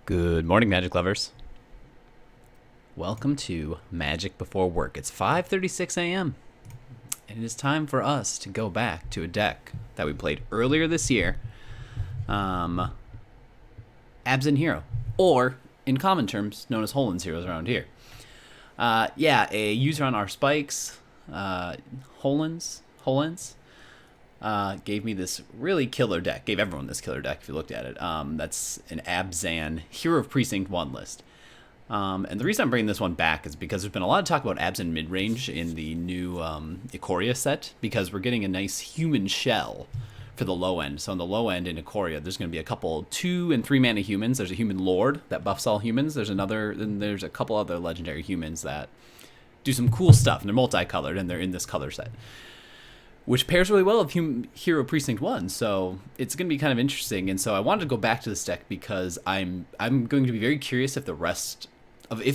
Good morning, Magic lovers. Welcome to Magic Before Work. It's 5:36 a.m. and it is time for us to go back to a deck that we played earlier this year, Abzan Hero, or in common terms, known as Holand's Heroes around here. A user on our spikes, Holand's, gave me this really killer deck. Gave everyone this killer deck if you looked at it. That's an Abzan Hero of Precinct One list. And the reason I'm bringing this one back is because there's been a lot of talk about Abzan midrange in the new Ikoria set, because we're getting a nice human shell for the low end. So on the low end in Ikoria, there's going to be a couple 2 and 3 mana humans. There's a human lord that buffs all humans. There's a couple other legendary humans that do some cool stuff, and they're multicolored, and they're in this color set, which pairs really well with Hero Precinct 1, so it's going to be kind of interesting. And so I wanted to go back to this deck because I'm going to be very curious if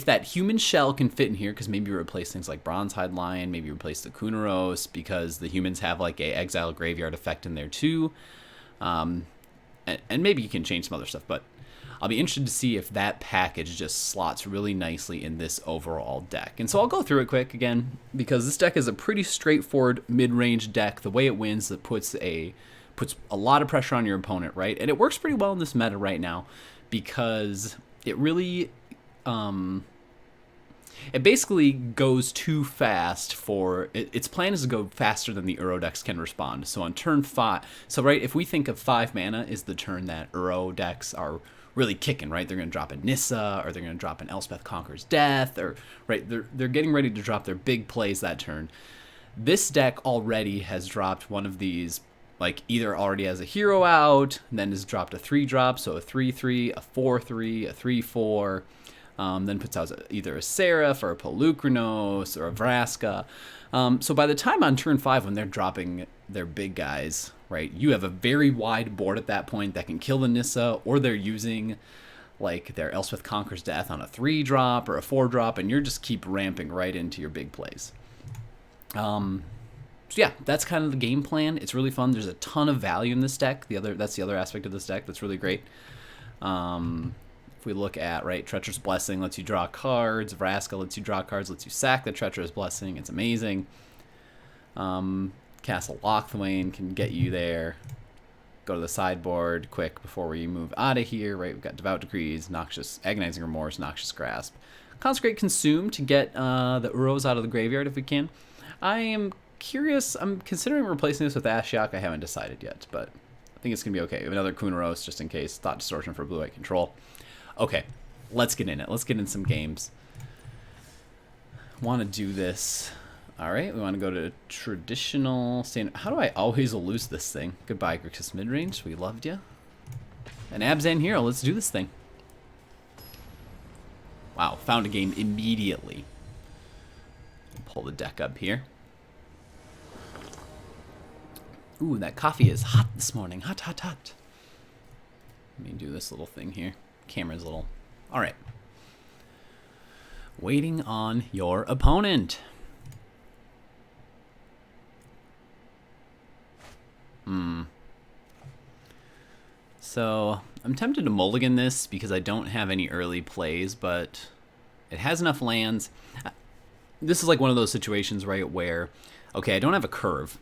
that human shell can fit in here, because maybe replace things like Bronzehide Lion, maybe replace the Kunoros, because the humans have like a exile graveyard effect in there too. And maybe you can change some other stuff, but I'll be interested to see if that package just slots really nicely in this overall deck. And so I'll go through it quick again, because this deck is a pretty straightforward mid-range deck. The way it wins, it puts a lot of pressure on your opponent, right? And it works pretty well in this meta right now, because it really it basically goes too fast for its plan is to go faster than the Uro decks can respond. So on turn 5, if we think of 5 mana is the turn that Uro decks are really kicking, right? They're going to drop a Nissa, or they're going to drop an Elspeth Conquers Death, or right, they're getting ready to drop their big plays that turn. This deck already has dropped one of these, like either already has a hero out, then has dropped a 3-drop, so a 3/3, a 4/3, a 3/4. Then puts out either a Seraph or a Polukranos or a Vraska. So by the time on turn 5, when they're dropping their big guys, right, you have a very wide board at that point that can kill the Nissa, or they're using like their Elspeth Conquers Death on a 3-drop or a 4-drop, and you're just keep ramping right into your big plays. So yeah, that's kind of the game plan. It's really fun. There's a ton of value in this deck. That's the other aspect of this deck that's really great. If we look at, right, Treacherous Blessing lets you draw cards. Vraska lets you draw cards, lets you sack the Treacherous Blessing. It's amazing. Castle Locthwain can get you there. Go to the sideboard quick before we move out of here, right? We've got Devout Decrees, Noxious Agonizing Remorse, Noxious Grasp. Consecrate Consume to get the Uros out of the graveyard if we can. I am curious. I'm considering replacing this with Ashiok. I haven't decided yet, but I think it's going to be okay. We have another Kunoros just in case. Thought Distortion for blue-white control. Okay, let's get in it. Let's get in some games. Want to do this. All right, we want to go to traditional standard. How do I always lose this thing? Goodbye, Grixis midrange. We loved you. An Abzan Hero. Let's do this thing. Wow, found a game immediately. Pull the deck up here. Ooh, that coffee is hot this morning. Hot, hot, hot. Let me do this little thing here. Camera's little. All right. Waiting on your opponent. So I'm tempted to mulligan this because I don't have any early plays, but it has enough lands. This is like one of those situations, right, where, okay, I don't have a curve,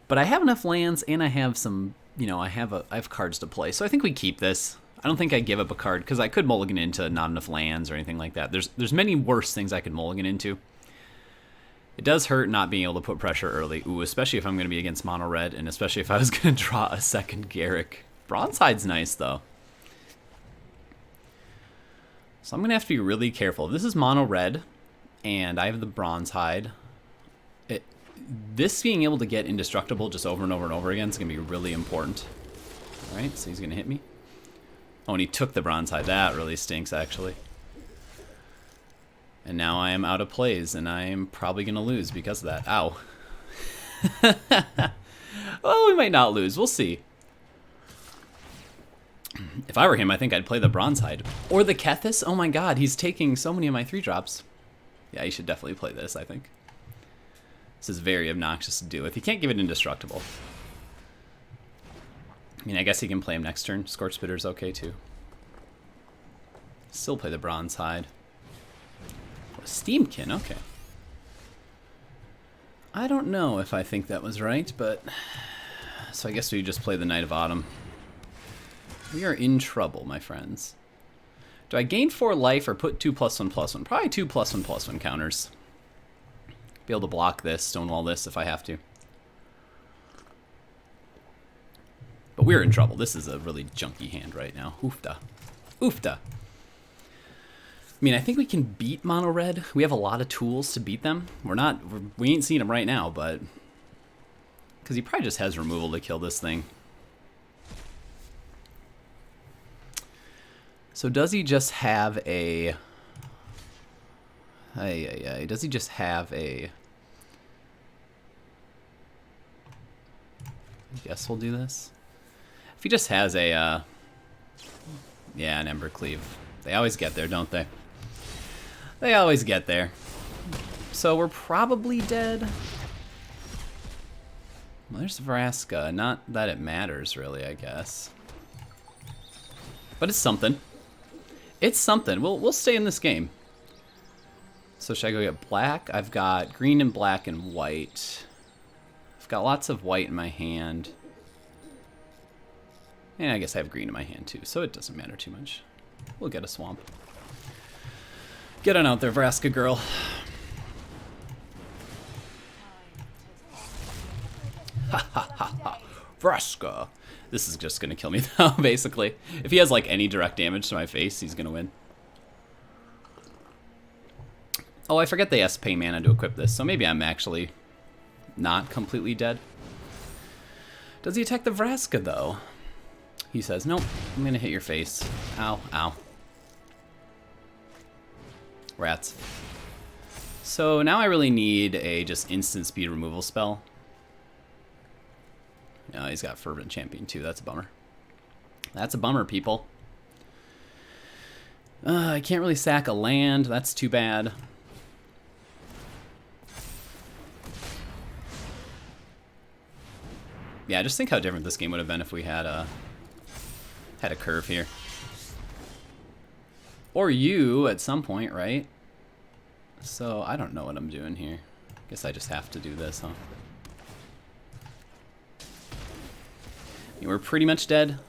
but I have enough lands, and I have some, I have cards to play. So I think we keep this. I don't think I give up a card, because I could mulligan into not enough lands or anything like that. There's many worse things I could mulligan into. It does hurt not being able to put pressure early. Ooh, especially if I'm going to be against mono red, and especially if I was going to draw a second Garruk. Bronzehide's nice, though. So I'm going to have to be really careful. This is mono red, and I have the Bronzehide. This being able to get indestructible just over and over and over again is going to be really important. All right, so he's going to hit me. Oh, and he took the Bronzehide. That really stinks, actually. And now I am out of plays, and I am probably going to lose because of that. Ow. Well, we might not lose. We'll see. If I were him, I think I'd play the Bronzehide. Or the Kethis. Oh my god, he's taking so many of my 3-drops. Yeah, you should definitely play this, I think. This is very obnoxious to do with. You can't give it indestructible. I mean, I guess he can play him next turn. Scorch Spitter's okay, too. Still play the Bronzehide. Steamkin, okay. I don't know if I think that was right, but... So I guess we just play the Knight of Autumn. We are in trouble, my friends. Do I gain 4 life or put 2+1/+1? Probably 2+1/+1 counters. Be able to block this, stonewall this if I have to. But we're in trouble. This is a really junky hand right now. Oofda. Oofda. I mean, I think we can beat mono red. We have a lot of tools to beat them. We ain't seen them right now, but... Because he probably just has removal to kill this thing. So does he just have a... Does he just have a... I guess we'll do this. If he just has a... Yeah, an Ember Cleave. They always get there, don't they? They always get there. So we're probably dead. Well, there's Vraska. Not that it matters, really, I guess. But it's something. It's something. We'll stay in this game. So should I go get black? I've got green and black and white. I've got lots of white in my hand. And I guess I have green in my hand, too, so it doesn't matter too much. We'll get a swamp. Get on out there, Vraska girl. Ha ha ha ha. Vraska. This is just gonna kill me though, basically. If he has like any direct damage to my face, he's gonna win. Oh, I forget they have to pay mana to equip this, so maybe I'm actually not completely dead. Does he attack the Vraska though? He says, nope, I'm gonna hit your face. Ow, ow. Rats. So now I really need a just instant speed removal spell. Oh, he's got Fervent Champion too. That's a bummer. That's a bummer, people. I can't really sack a land. That's too bad. Yeah, just think how different this game would have been if we had a curve here. Or you at some point, right? So I don't know what I'm doing here. Guess I just have to do this, huh? We're pretty much dead.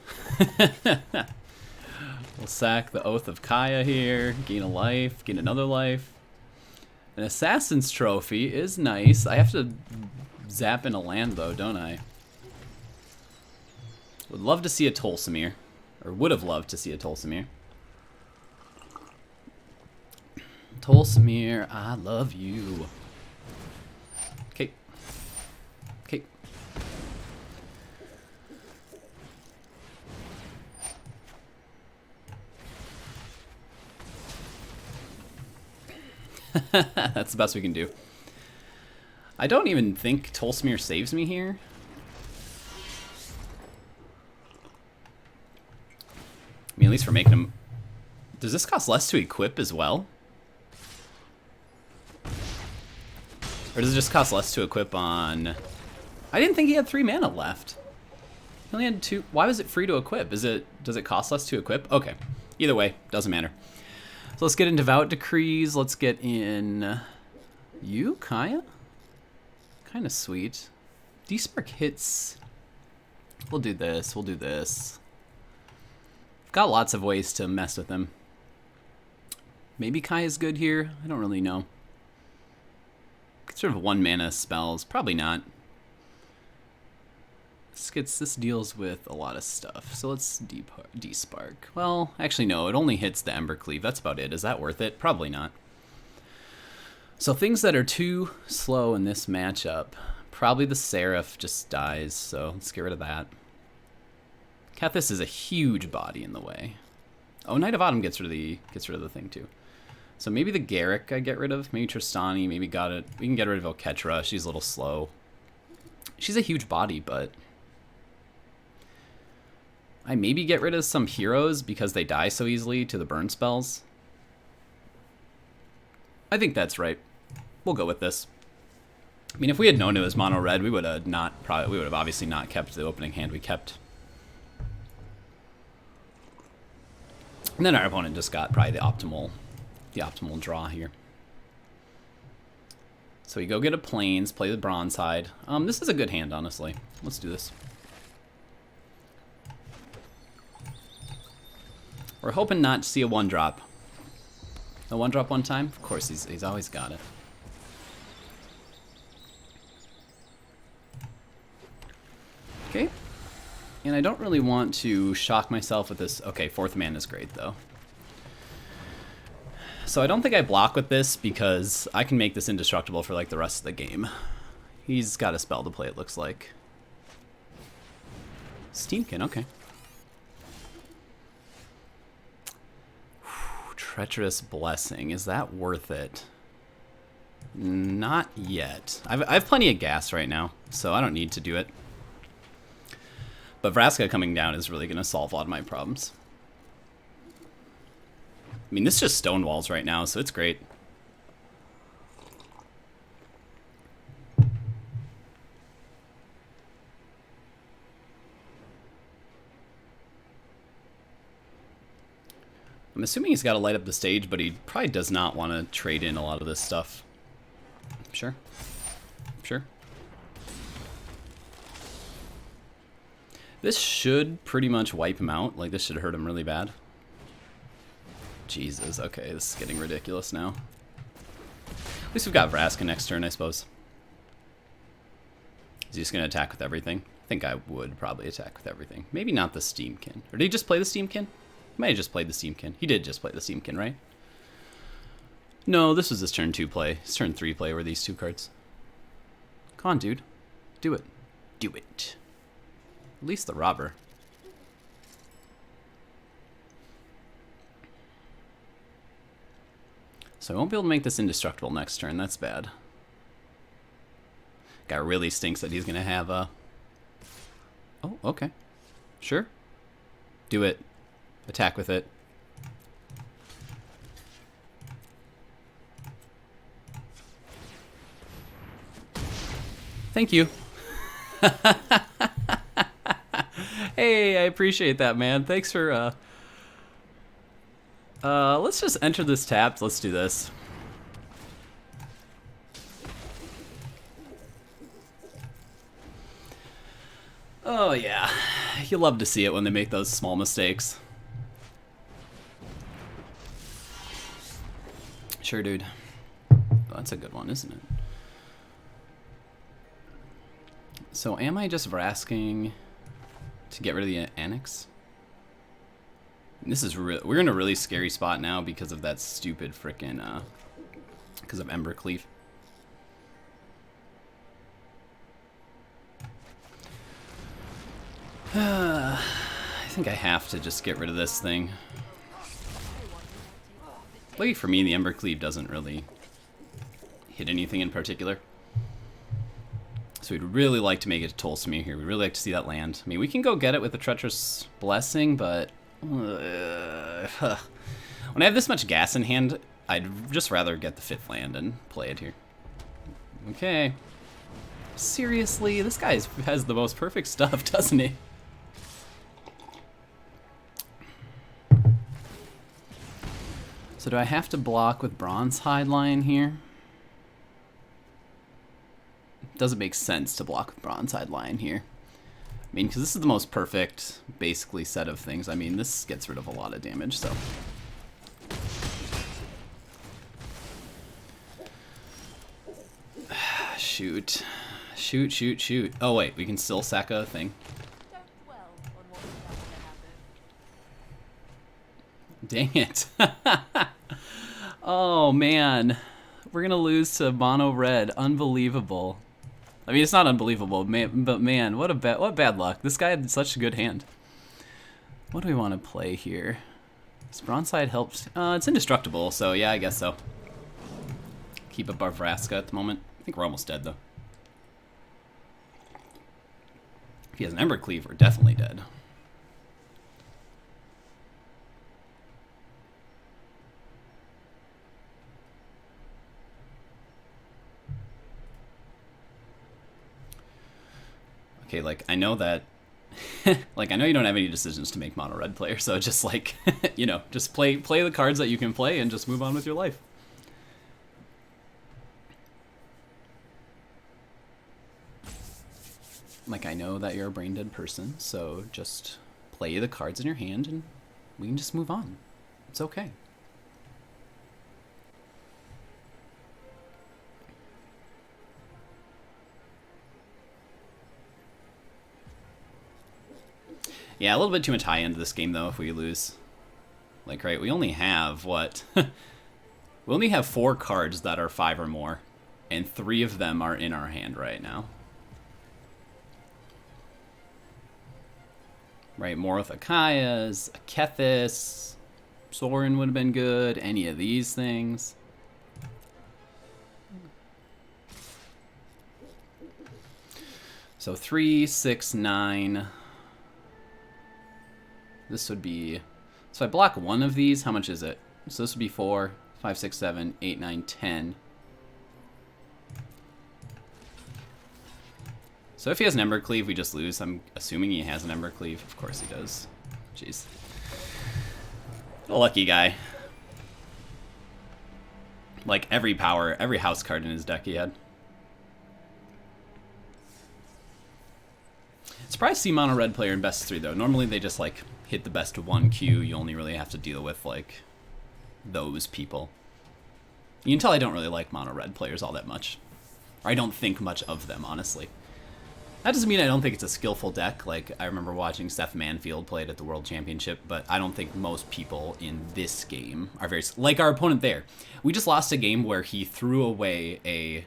We'll sack the Oath of Kaya here, gain a life, gain another life. An Assassin's Trophy is nice. I have to zap in a land though, don't I? Would love to see a Tolsimir. Or would have loved to see a Tolsimir. Tolsimir, I love you. Okay. Okay. That's the best we can do. I don't even think Tolsimir saves me here. I mean, at least for making him... Does this cost less to equip as well? Or does it just cost less to equip on... I didn't think he had 3 mana left. He only had 2... Why was it free to equip? Does it cost less to equip? Okay. Either way, doesn't matter. So let's get in Devout Decrees. Let's get in... You, Kaya? Kind of sweet. D-Spark hits... We'll do this. We'll do this. Got lots of ways to mess with him. Maybe Kaya's good here. I don't really know. Sort of 1 mana spells. Probably not. This deals with a lot of stuff. So let's D-Spark. Well, actually no. It only hits the Ember Cleave. That's about it. Is that worth it? Probably not. So things that are too slow in this matchup. Probably the Seraph just dies. So let's get rid of that. Kethis is a huge body in the way. Oh, Knight of Autumn gets rid of the thing too. So maybe the Garruk I get rid of. Maybe Tristani. Maybe got it. We can get rid of Oketra. She's a little slow. She's a huge body, but I maybe get rid of some heroes because they die so easily to the burn spells. I think that's right. We'll go with this. I mean, if we had known it was mono red, we would have obviously not kept the opening hand we kept. And then our opponent just got probably the optimal draw here. So we go get a Plains, play the Bronzehide. This is a good hand, honestly. Let's do this. We're hoping not to see a 1-drop. A 1-drop one time? Of course, he's always got it. Okay. And I don't really want to shock myself with this. Okay, 4th mana is great, though. So I don't think I block with this because I can make this indestructible for like the rest of the game. He's got a spell to play, it looks like. Steamkin, okay. Treacherous Blessing, is that worth it? Not yet. I've plenty of gas right now, so I don't need to do it. But Vraska coming down is really going to solve a lot of my problems. I mean, this just stonewalls right now, so it's great. I'm assuming he's got to light up the stage, but he probably does not want to trade in a lot of this stuff. Sure. Sure. This should pretty much wipe him out. Like, this should hurt him really bad. Jesus, okay, this is getting ridiculous now. At least we've got Vraska next turn, I suppose. Is he just going to attack with everything? I think I would probably attack with everything. Maybe not the Steamkin. Or did he just play the Steamkin? He might have just played the Steamkin. He did just play the Steamkin, right? No, this was his turn 2 play. His turn 3 play were these 2 cards. Come on, dude. Do it. Do it. At least the robber. So I won't be able to make this indestructible next turn. That's bad. Guy really stinks that he's going to have a... Oh, okay. Sure. Do it. Attack with it. Thank you. Hey, I appreciate that, man. Thanks for... let's just enter this tapped. Let's do this. Oh, yeah. You love to see it when they make those small mistakes. Sure, dude. Oh, that's a good one, isn't it? So, am I just Vrasking to get rid of the Annex? This is we're in a really scary spot now because of that stupid frickin' because of Embercleave. I think I have to just get rid of this thing. Lucky for me, the Embercleave doesn't really hit anything in particular. So we'd really like to make it to Tolsimir here. We'd really like to see that land. I mean, we can go get it with the Treacherous Blessing, but... when I have this much gas in hand, I'd just rather get the 5th land and play it here. Okay. Seriously, this guy has the most perfect stuff, doesn't he? So do I have to block with Bronzehide Lion here? Doesn't make sense to block with Bronzehide Lion here. I mean, because this is the most perfect, basically, set of things. I mean, this gets rid of a lot of damage, so... Shoot. Shoot, shoot, shoot. Oh, wait, we can still sack a thing. Dang it. Oh, man. We're going to lose to mono red. Unbelievable. I mean, it's not unbelievable, but man, what bad luck. This guy had such a good hand. What do we want to play here? Does Bronzehide help? It's indestructible, so yeah, I guess so. Keep above Vraska at the moment. I think we're almost dead, though. If he has an Embercleave, we're definitely dead. Okay, like, I know that like, I know you don't have any decisions to make mono red player, so just like, you know, just play the cards that you can play and just move on with your life. Like, I know that you're a brain dead person, so just play the cards in your hand and we can just move on. It's okay. Yeah, a little bit too much high end of this game, though, if we lose. Like, right, we only have, what? We only have 4 cards that are 5 or more, and 3 of them are in our hand right now. Right, more with Akayas, a Kethis, Sorin would have been good, any of these things. So 3, 6, 9... This would be... So I block one of these, how much is it? So this would be 4, 5, 6, 7, 8, 9, 10. So if he has an Embercleave, we just lose. I'm assuming he has an Embercleave. Of course he does. Jeez. What a lucky guy. Like every power, every house card in his deck he had. Surprised to see mono red player in best 3 though. Normally they just like hit the best of 1 queue. You only really have to deal with like those people. You can tell I don't really like mono red players all that much. Or I don't think much of them, honestly. That doesn't mean I don't think it's a skillful deck. Like, I remember watching Steph Manfield play it at the World Championship, but I don't think most people in this game are very... Like our opponent there. We just lost a game where he threw away a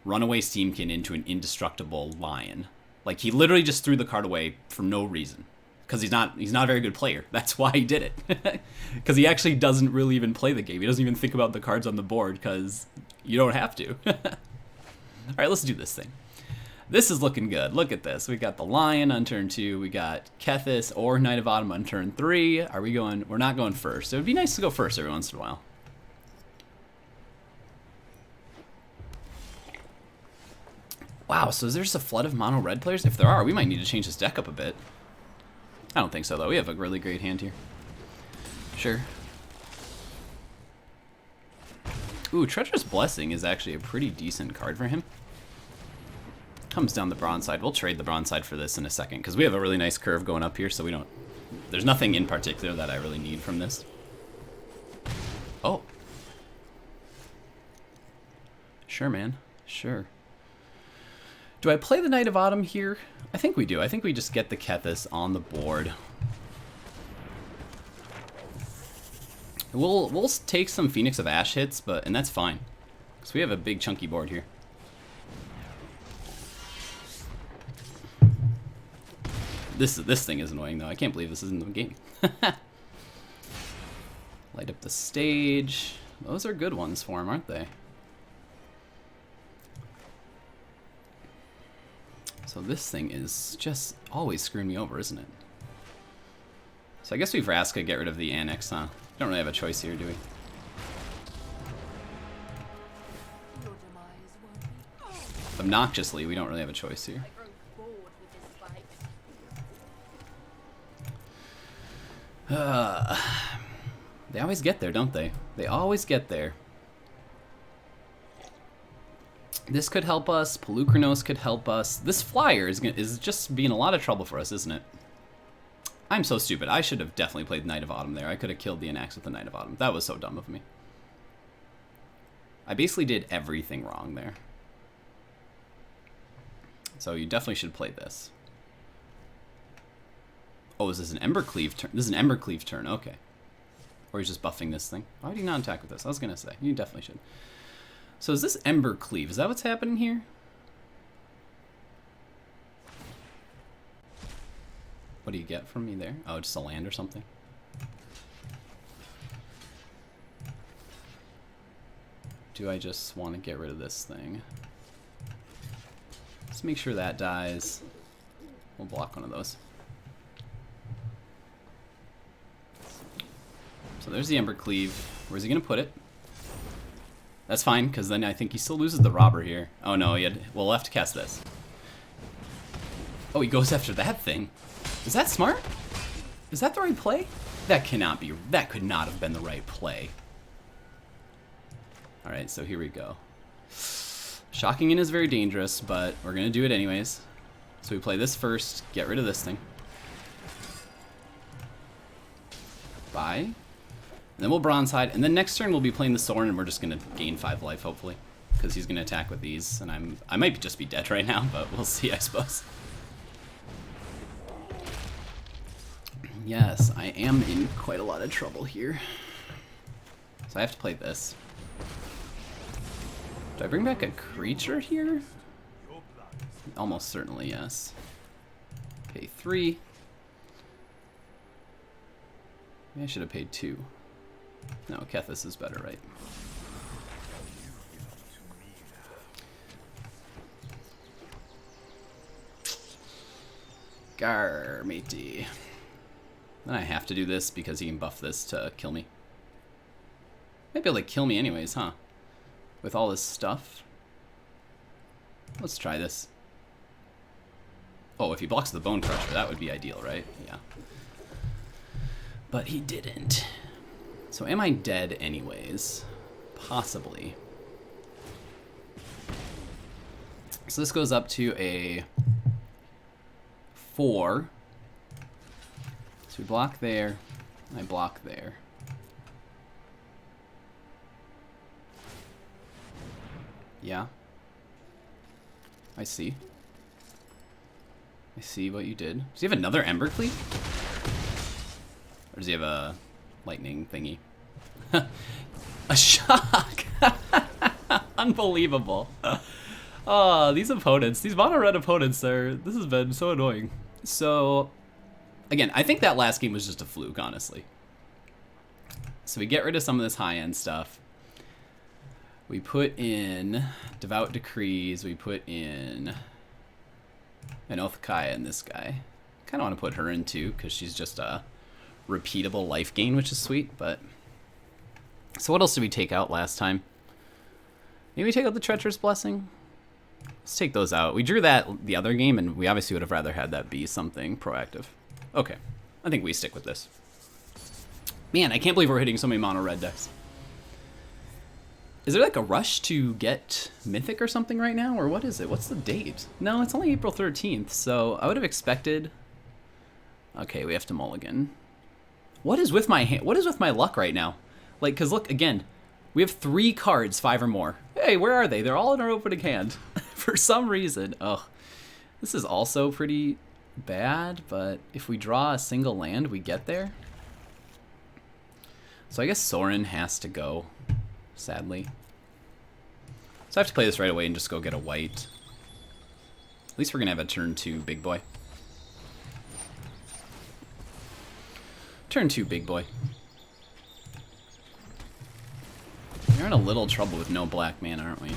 runaway Steamkin into an indestructible lion. Like, he literally just threw the card away for no reason. Because he's not a very good player. That's why he did it. Because he actually doesn't really even play the game. He doesn't even think about the cards on the board, because you don't have to. Alright, let's do this thing. This is looking good. Look at this. We got the Lion on turn 2. We got Kethis or Knight of Autumn on turn 3. Are we going... We're not going first. It would be nice to go first every once in a while. Wow, so is there just a flood of mono red players? If there are, we might need to change this deck up a bit. I don't think so, though. We have a really great hand here. Sure. Ooh, Treacherous Blessing is actually a pretty decent card for him. Comes down the Bronzehide. We'll trade the Bronzehide for this in a second, because we have a really nice curve going up here, so we don't... There's nothing in particular that I really need from this. Oh. Sure, man. Sure. Do I play the Knight of Autumn here? I think we do. I think we just get the Kethis on the board. We'll take some Phoenix of Ash hits, and that's fine. Because we have a big chunky board here. This thing is annoying, though. I can't believe this isn't the game. Light up the stage. Those are good ones for him, aren't they? So this thing is just always screwing me over, isn't it? So I guess we Vraska get rid of the Annex, huh? Don't really have a choice here, do we? Obnoxiously, we don't really have a choice here. They always get there, don't they? They always get there. This could help us. Polukranos could help us. This flyer is just being a lot of trouble for us, isn't it? I'm so stupid. I should have definitely played Knight of Autumn there. I could have killed the Anax with the Knight of Autumn. That was so dumb of me. I basically did everything wrong there. So you definitely should play this. Oh, is this an Embercleave turn? This is an Embercleave turn, okay. Or he's just buffing this thing. Why would he not attack with this? I was gonna say, you definitely should. So is this Embercleave? Is that what's happening here? What do you get from me there? Oh, just a land or something? Do I just want to get rid of this thing? Let's make sure that dies. We'll block one of those. So there's the Embercleave. Where's he going to put it? That's fine, because then I think he still loses the Robber here. Oh no, we'll have to cast this. Oh, he goes after that thing. Is that smart? Is that the right play? That cannot be. That could not have been the right play. Alright, so here we go. Shocking in is very dangerous, but we're going to do it anyways. So we play this first, get rid of this thing. Bye. And then we'll Bronzehide, and then next turn we'll be playing the Sorin, and we're just going to gain 5 life, hopefully. Because he's going to attack with these, and I might just be dead right now, but we'll see, I suppose. Yes, I am in quite a lot of trouble here. So I have to play this. Do I bring back a creature here? Almost certainly, yes. Okay, 3. Maybe I should have paid 2. No, Kethis is better, right? Gar, matey. Then I have to do this because he can buff this to kill me. Might be able to kill me anyways, huh? With all this stuff. Let's try this. Oh, if he blocks the Bone Crusher, that would be ideal, right? Yeah. But he didn't. So am I dead anyways? Possibly. So this goes up to a 4. So we block there, I block there. Yeah. I see. I see what you did. Does he have another Ember Cleave? Or does he have a lightning thingy? A shock! Unbelievable. Oh, these opponents, these mono red opponents this has been so annoying. So, again, I think that last game was just a fluke, honestly. So we get rid of some of this high-end stuff. We put in Devout Decrees. We put in an Oathkaya in this guy. Kind of want to put her in too, because she's just a repeatable life gain, which is sweet. But so what else did we take out last time? Maybe we take out the Treacherous Blessing? Let's take those out. We drew that the other game, and we obviously would have rather had that be something proactive. Okay, I think we stick with this. Man, I can't believe we're hitting so many mono red decks. Is there like a rush to get Mythic or something right now, or what is it? What's the date? No, it's only April 13th, so I would have expected... Okay, we have to mulligan. What is with my What is with my luck right now? Like, because look, again, we have 3 cards, 5 or more. Hey, where are they? They're all in our opening hand. For some reason. Ugh. This is also pretty bad, but if we draw a single land, we get there. So I guess Sorin has to go, sadly. So I have to play this right away and just go get a white. At least we're going to have a turn 2 big boy. Turn 2 big boy. We're in a little trouble with no black mana, aren't we?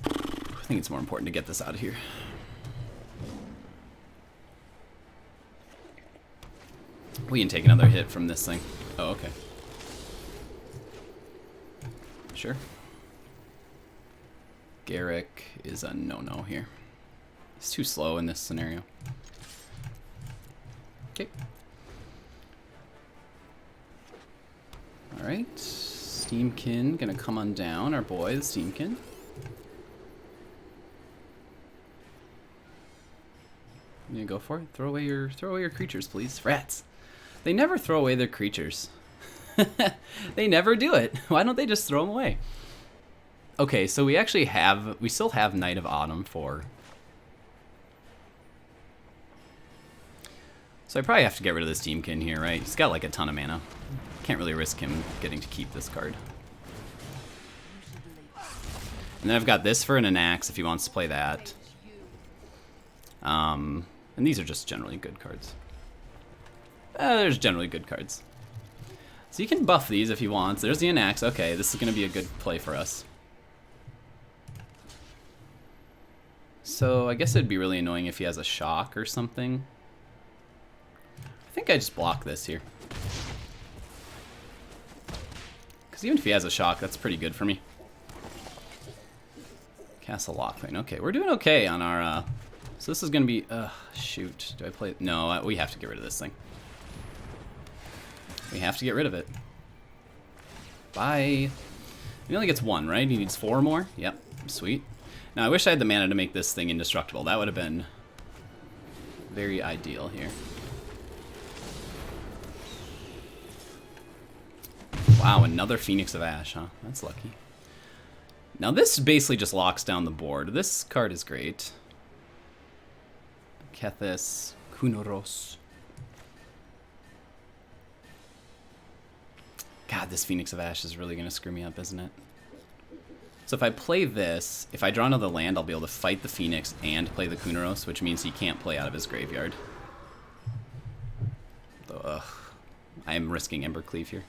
I think it's more important to get this out of here. We can take another hit from this thing. Oh, okay. Sure. Garruk is a no-no here. He's too slow in this scenario. Okay. Alright. Steamkin gonna come on down, our boy, the Steamkin. You gonna go for it? Throw away your creatures, please. Rats. They never throw away their creatures. They never do it. Why don't they just throw them away? Okay, so we still have Knight of Autumn for... So I probably have to get rid of this Steamkin here, right? He's got like a ton of mana. Can't really risk him getting to keep this card. And then I've got this for an Anax if he wants to play that. And these are just generally good cards. There's generally good cards. So you can buff these if he wants. There's the Anax. Okay, this is going to be a good play for us. So I guess it'd be really annoying if he has a shock or something. I think I just block this here. Because even if he has a shock, that's pretty good for me. Castle Locthwain. Okay, we're doing okay on our... So this is going to be... shoot. Do I play... No, we have to get rid of this thing. We have to get rid of it. Bye. He only gets 1, right? He needs 4 more? Yep. Sweet. Now, I wish I had the mana to make this thing indestructible. That would have been very ideal here. Wow, another Phoenix of Ash, huh? That's lucky. Now, this basically just locks down the board. This card is great. Kethis, Kunoros. God, this Phoenix of Ash is really going to screw me up, isn't it? So if I play this, if I draw another land, I'll be able to fight the Phoenix and play the Kunoros, which means he can't play out of his graveyard. Though, ugh. I am risking Embercleave here.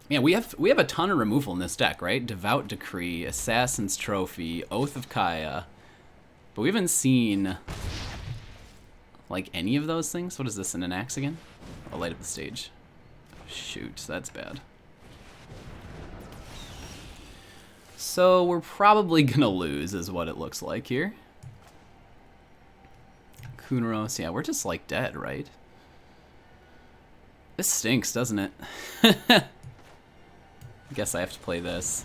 Yeah, we have a ton of removal in this deck, right? Devout Decree, Assassin's Trophy, Oath of Kaya. But we haven't seen... like any of those things? What is this, an axe again? I'll light up the stage. Shoot, that's bad. So we're probably gonna lose is what it looks like here. Kunoros, yeah, we're just like dead, right? This stinks, doesn't it? I guess I have to play this.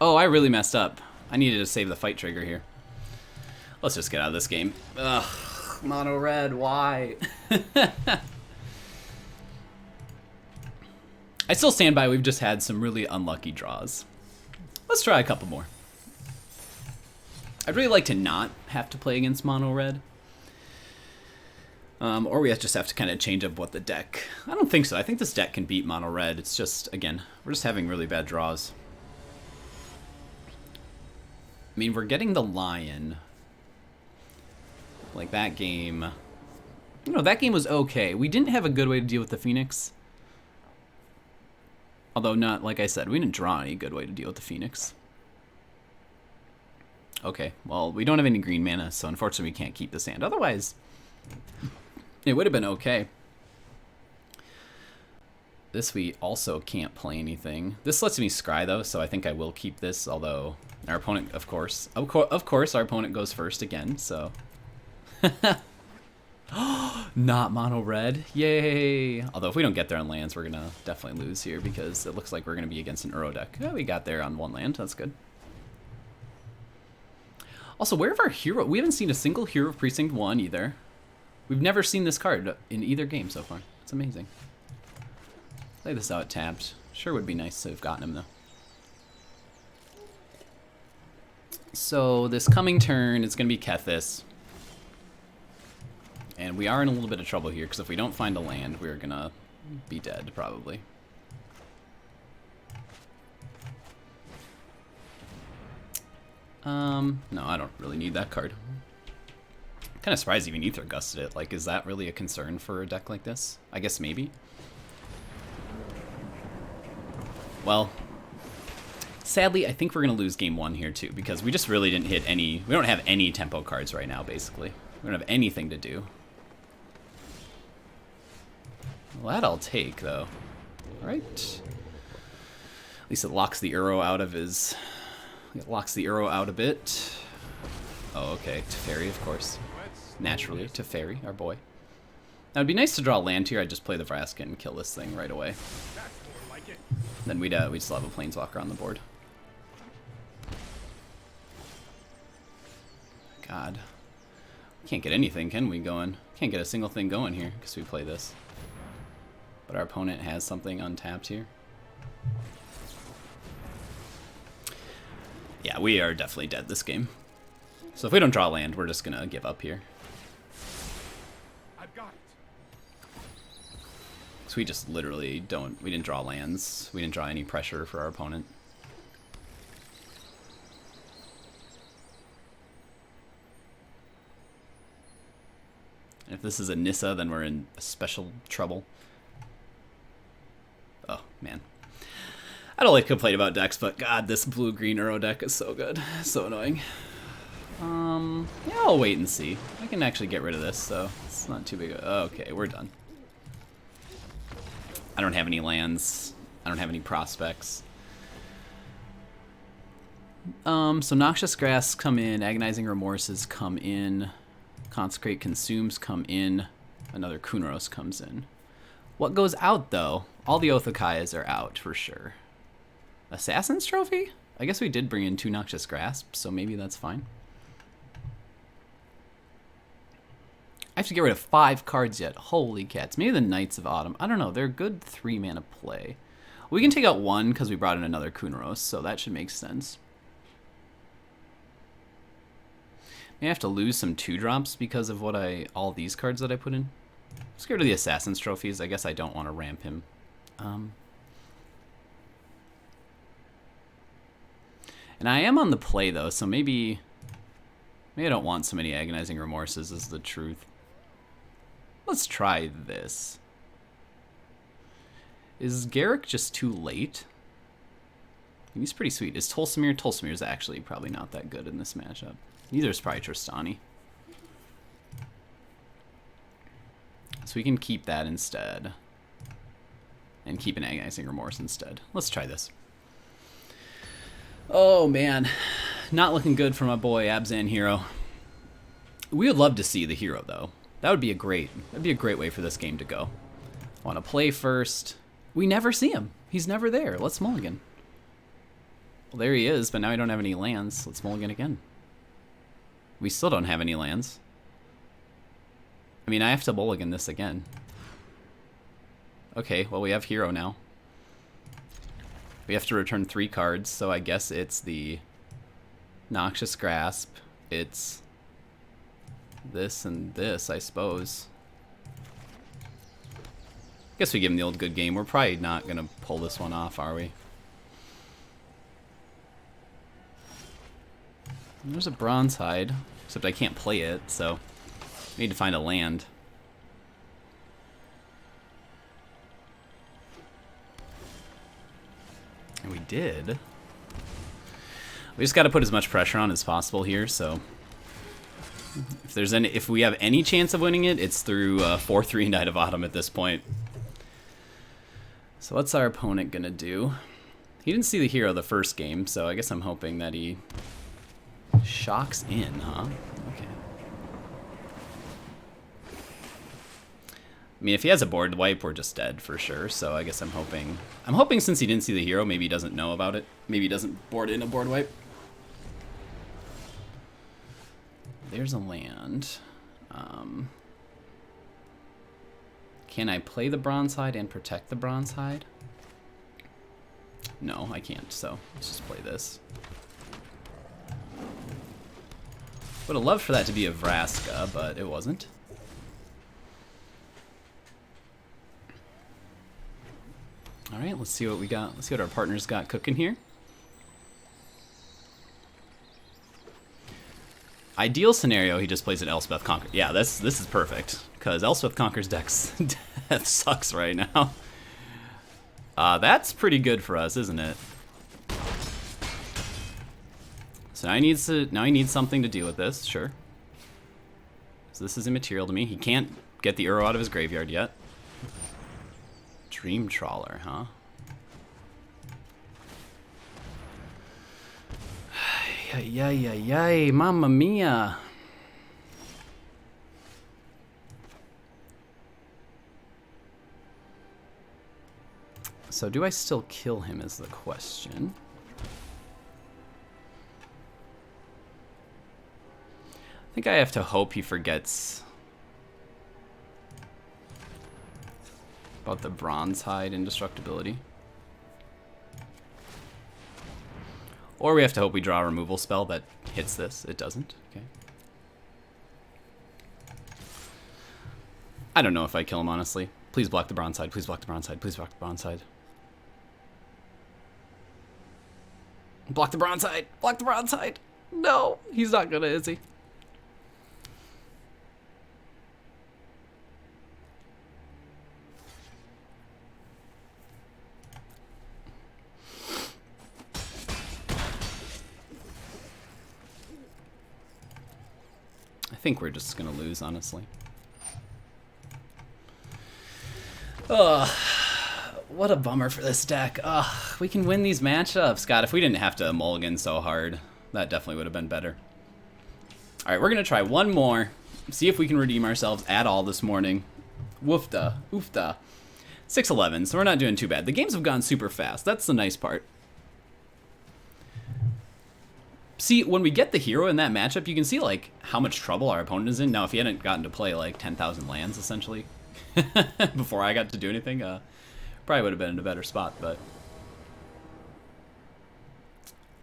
Oh, I really messed up. I needed to save the fight trigger here. Let's just get out of this game. Ugh, mono red, why? I still stand by we've just had some really unlucky draws. Let's try a couple more. I'd really like to not have to play against mono red. Or we just have to kind of change up what the deck... I don't think so. I think this deck can beat mono red. It's just, again, we're just having really bad draws. I mean, we're getting the Lion... Like, that game... You know, that game was okay. We didn't have a good way to deal with the Phoenix. Although, not, like I said, we didn't draw any good way to deal with the Phoenix. Okay, well, we don't have any green mana, so unfortunately we can't keep this hand. Otherwise, it would have been okay. This we also can't play anything. This lets me scry, though, so I think I will keep this, although our opponent, of course, our opponent goes first again, so... Not mono red. Yay. Although if we don't get there on lands, we're gonna definitely lose here because it looks like we're gonna be against an Uro deck. Oh, we got there on 1 land. That's good. Also, where have our hero? We haven't seen a single Hero of Precinct One either. We've never seen this card in either game so far. It's amazing. Play this out tapped. Sure would be nice to have gotten him though. So this coming turn, it's gonna be Kethis. And we are in a little bit of trouble here, because if we don't find a land, we're gonna be dead, probably. No, I don't really need that card. Kind of surprised even Ether Gusted it. Like, is that really a concern for a deck like this? I guess maybe. Well, sadly, I think we're gonna lose game 1 here, too, because we just really didn't hit any... We don't have any tempo cards right now, basically. We don't have anything to do. Well, that I'll take, though. Right? At least it locks the Uro out of his... It locks the Uro out a bit. Oh, okay. Teferi, of course. Naturally, Teferi, our boy. Now, it'd be nice to draw land here. I'd just play the Vraska and kill this thing right away. Then we'd still have a Planeswalker on the board. God. We can't get anything, can we, going? Can't get a single thing going here because we play this. But our opponent has something untapped here. Yeah, we are definitely dead this game. So if we don't draw land, we're just gonna give up here. I've got it. So we just literally don't... We didn't draw lands. We didn't draw any pressure for our opponent. And if this is a Nissa, then we're in special trouble. Oh, man. I don't like to complain about decks, but God, this blue-green Uro deck is so good. So annoying. Yeah, I'll wait and see. I can actually get rid of this, so it's not too big. Okay, we're done. I don't have any lands. I don't have any prospects. So Noxious Grass come in, Agonizing Remorses come in, Consecrate Consumes come in, another Kunoros comes in. What goes out, though? All the Othakayas are out, for sure. Assassin's Trophy? I guess we did bring in 2 Noxious Grasp, so maybe that's fine. I have to get rid of 5 cards yet. Holy cats. Maybe the Knights of Autumn. I don't know. They're a good 3-mana play. We can take out 1 because we brought in another Kunoros, so that should make sense. May have to lose some 2-drops because of all these cards that I put in. Let's get rid of the Assassin's Trophies. I guess I don't want to ramp him. And I am on the play, though, so maybe I don't want so many Agonizing Remorses is the truth. Let's try this. Is Garruk just too late? He's pretty sweet. Is Tolsimir? Tolsimir's actually probably not that good in this matchup. Neither is probably Tristani. So we can keep that instead. And keep an Agonizing Remorse instead. Let's try this. Oh, man. Not looking good for my boy, Abzan Hero. We would love to see the hero, though. That'd be a great way for this game to go. Want to play first. We never see him. He's never there. Let's mulligan. Well, there he is, but now I don't have any lands. Let's mulligan again. We still don't have any lands. I mean, I have to mulligan this again. Okay, well, we have hero now. We have to return 3 cards, so I guess it's the Noxious Grasp. It's this and this, I suppose. Guess we give him the old good game. We're probably not going to pull this one off, are we? There's a Bronzehide, except I can't play it, so I need to find a land. And we did. We just got to put as much pressure on as possible here, so if we have any chance of winning it, it's through 4/3 Knight of Autumn at this point. So what's our opponent gonna do? He didn't see the hero the first game, so I guess I'm hoping that he shocks in, huh? Okay. I mean, if he has a board wipe, we're just dead for sure. So I guess I'm hoping since he didn't see the hero, maybe he doesn't know about it. Maybe he doesn't board in a board wipe. There's a land. Can I play the Bronzehide and protect the Bronzehide? No, I can't, so let's just play this. Would have loved for that to be a Vraska, but it wasn't. Alright, let's see what we got. Let's see what our partners got cooking here. Ideal scenario, he just plays an Elspeth Conquer. Yeah, this is perfect, because Elspeth Conquer's dex death sucks right now. That's pretty good for us, isn't it? So now he needs something to deal with this, sure. So this is immaterial to me. He can't get the Uro out of his graveyard yet. Dream Trawler, huh? Yay, mamma mia. So do I still kill him is the question. I think I have to hope he forgets about the Bronzehide indestructibility. Or we have to hope we draw a removal spell that hits this. It doesn't. Okay. I don't know if I kill him, honestly. Please block the Bronzehide. Please block the Bronzehide. Please block the Bronzehide. Block the Bronzehide. Block the Bronzehide. No, he's not gonna, is he? I think we're just gonna lose, honestly. what a bummer for this deck. Ugh, we can win these matchups. God, if we didn't have to mulligan so hard, that definitely would have been better. All right, we're going to try one more. See if we can redeem ourselves at all this morning. Woofda. Oofda. 6-11, so we're not doing too bad. The games have gone super fast. That's the nice part. See, when we get the hero in that matchup, you can see, like, how much trouble our opponent is in. Now, if he hadn't gotten to play, like, 10,000 lands, essentially, before I got to do anything, probably would have been in a better spot, but...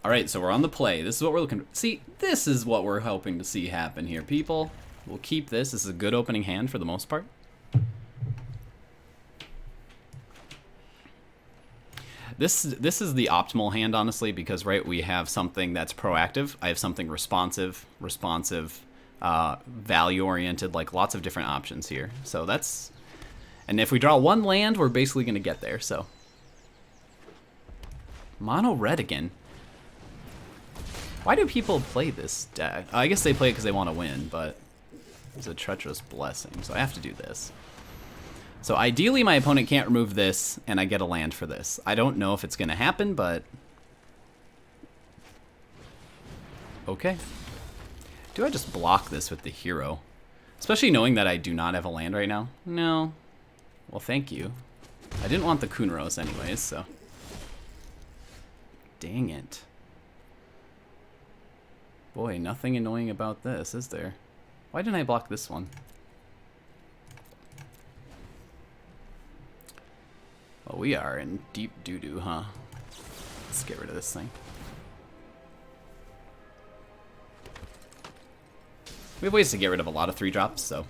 Alright, so we're on the play. This is what we're looking for. See, this is what we're hoping to see happen here, people. We'll keep this. This is a good opening hand for the most part. This is the optimal hand, honestly, because, right, we have something that's proactive. I have something responsive, value-oriented, like lots of different options here. So that's... And if we draw one land, we're basically going to get there, so... Mono red again. Why do people play this deck? I guess they play it because they want to win, but... It's a Treacherous Blessing, so I have to do this. So ideally, my opponent can't remove this, and I get a land for this. I don't know if it's going to happen, but... Okay. Do I just block this with the hero? Especially knowing that I do not have a land right now. No. Well, thank you. I didn't want the Kunoros anyways, so... Dang it. Boy, nothing annoying about this, is there? Why didn't I block this one? Well, we are in deep doo-doo, huh? Let's get rid of this thing. We have ways to get rid of a lot of 3-drops, so...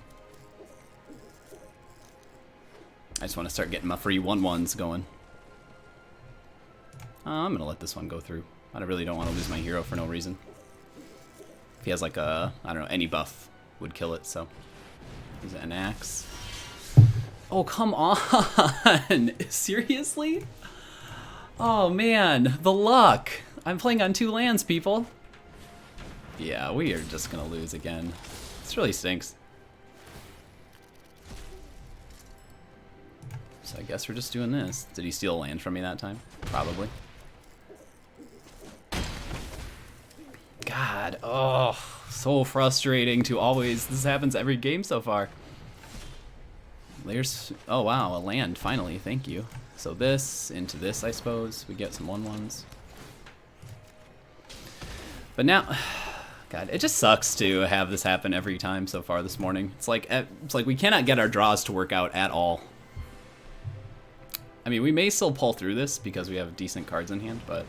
I just want to start getting my free 1/1s going. I'm going to let this one go through. I really don't want to lose my hero for no reason. If he has like a, I don't know, any buff would kill it, so... Use an axe. Oh, come on! Seriously? Oh, man. The luck! I'm playing on 2 lands, people. Yeah, we are just gonna lose again. This really stinks. So I guess we're just doing this. Did he steal a land from me that time? Probably. God, oh, so frustrating to always... This happens every game so far. There's, oh wow, a land, finally, thank you. So this, into this, I suppose. We get some 1/1s. But now, God, it just sucks to have this happen every time so far this morning. It's like we cannot get our draws to work out at all. I mean, we may still pull through this because we have decent cards in hand, but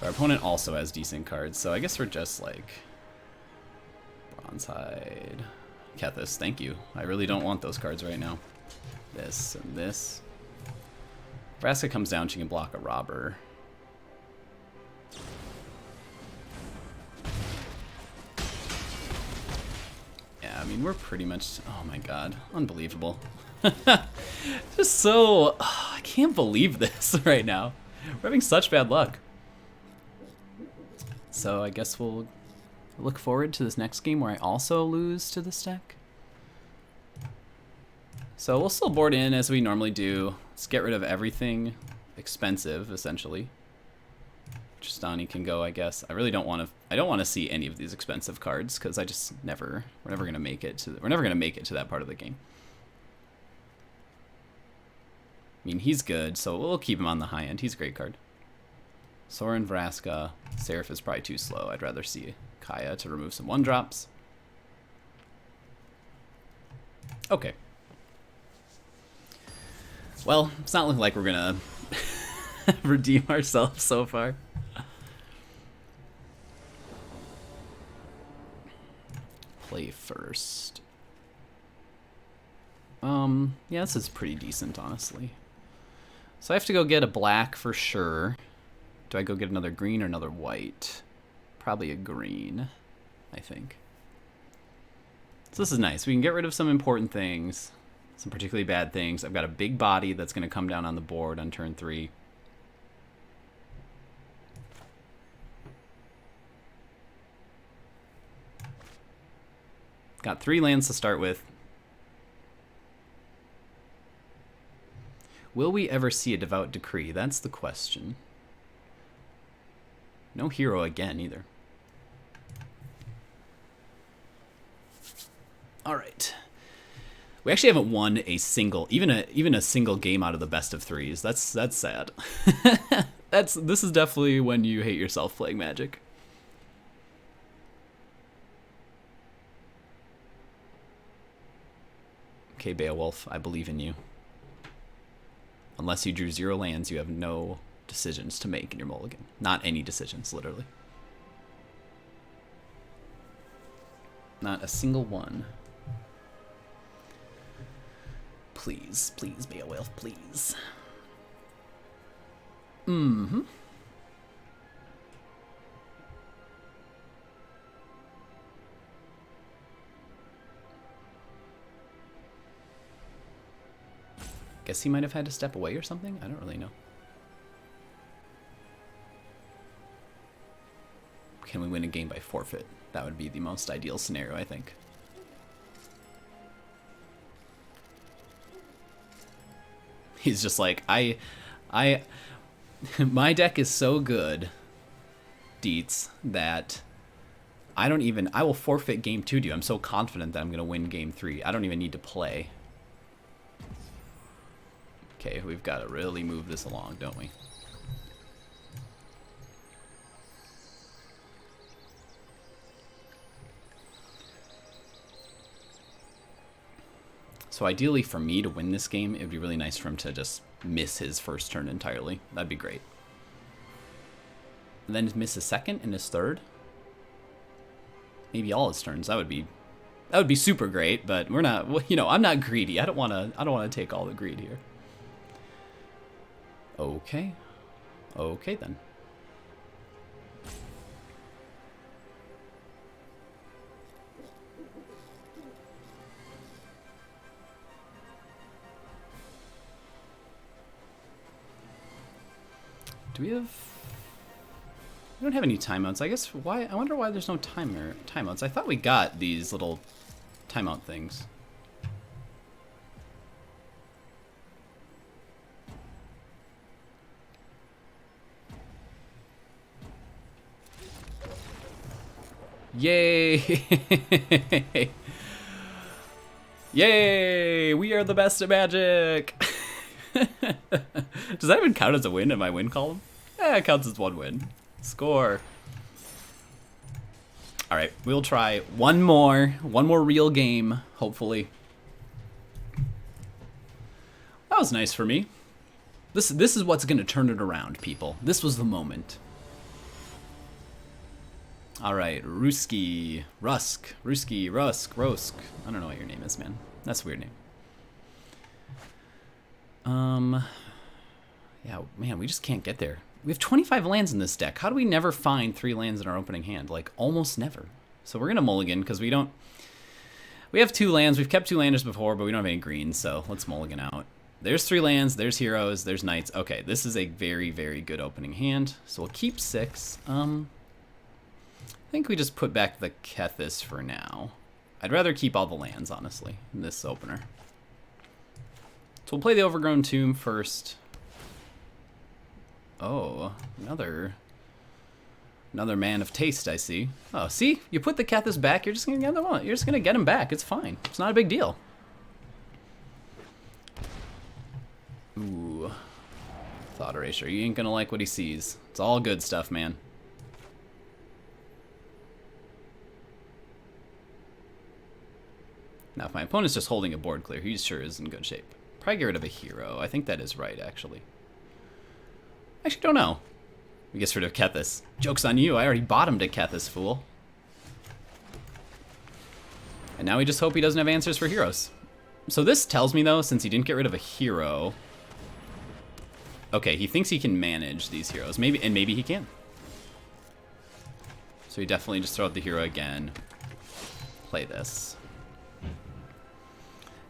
our opponent also has decent cards, so I guess we're just like Bronzehide. Kethis, thank you. I really don't want those cards right now. This and this. Vraska comes down, she can block a robber. Yeah, I mean, we're pretty much... Oh my god. Unbelievable. Just so... I can't believe this right now. We're having such bad luck. So I guess we'll look forward to this next game where I also lose to this deck. So we'll still board in as we normally do. Let's get rid of everything expensive, essentially. Tristani can go, I guess. I really don't want to. I don't want to see any of these expensive cards because I just never. We're never gonna make it to. We're never gonna make it to that part of the game. I mean, he's good, so we'll keep him on the high end. He's a great card. Sorin, Vraska. Seraph is probably too slow. I'd rather see Kaya to remove some 1-drops. Okay. Well, it's not looking like we're gonna redeem ourselves so far. Play first. Yeah, this is pretty decent, honestly. So I have to go get a black for sure. Do I go get another green or another white? Probably a green, I think. So this is nice. We can get rid of some important things, some particularly bad things. I've got a big body that's going to come down on the board on turn 3. Got 3 lands to start with. Will we ever see a Devout Decree? That's the question. No hero again, either. All right. We actually haven't won a single, even a single game out of the best of threes. That's sad. This is definitely when you hate yourself playing Magic. Okay, Beowulf, I believe in you. Unless you drew 0 lands, you have no decisions to make in your mulligan. Not any decisions, literally. Not a single one. Please, please, Beowulf, please. Mm-hmm. Guess he might have had to step away or something? I don't really know. Can we win a game by forfeit? That would be the most ideal scenario, I think. He's just like, my deck is so good, Deets, that I will forfeit game 2 to you. I'm so confident that I'm going to win game 3. I don't even need to play. Okay, we've got to really move this along, don't we? So ideally for me to win this game, it would be really nice for him to just miss his first turn entirely. That'd be great. And then miss his second and his third. Maybe all his turns. That would be super great, but we're not, you know, I'm not greedy. I don't want to take all the greed here. Okay. Okay then. Do we have... We don't have any timeouts. I guess why... I wonder why there's no timeouts. I thought we got these little timeout things. Yay! Yay! We are the best at Magic! Does that even count as a win in my win column? Yeah, it counts as 1 win. Score. Alright, we'll try one more real game, hopefully. That was nice for me. This is what's gonna turn it around, people. This was the moment. Alright, Ruski, Rusk. I don't know what your name is, man. That's a weird name. Yeah, man, we just can't get there. We have 25 lands in this deck. How do we never find 3 lands in our opening hand? Like, almost never. So we're gonna mulligan, because we have 2 lands. We've kept 2 landers before, but we don't have any greens, so let's mulligan out. There's 3 lands, there's heroes, there's knights. Okay, this is a very, very good opening hand. So we'll keep 6. I think we just put back the Kethis for now. I'd rather keep all the lands, honestly, in this opener. So we'll play the Overgrown Tomb first. Oh, another man of taste, I see. Oh, see? You put the Kethis back, you're just gonna get them on. You're just gonna get him back. It's fine. It's not a big deal. Ooh. Thought Erasure. You ain't gonna like what he sees. It's all good stuff, man. Now, if my opponent's just holding a board clear, he sure is in good shape. Probably get rid of a hero. I think that is right, actually. Actually, don't know. We get rid of Kethis. Joke's on you. I already bottomed a Kethis, fool. And now we just hope he doesn't have answers for heroes. So this tells me, though, since he didn't get rid of a hero... Okay, he thinks he can manage these heroes. Maybe he can. So he definitely just throw out the hero again. Play this.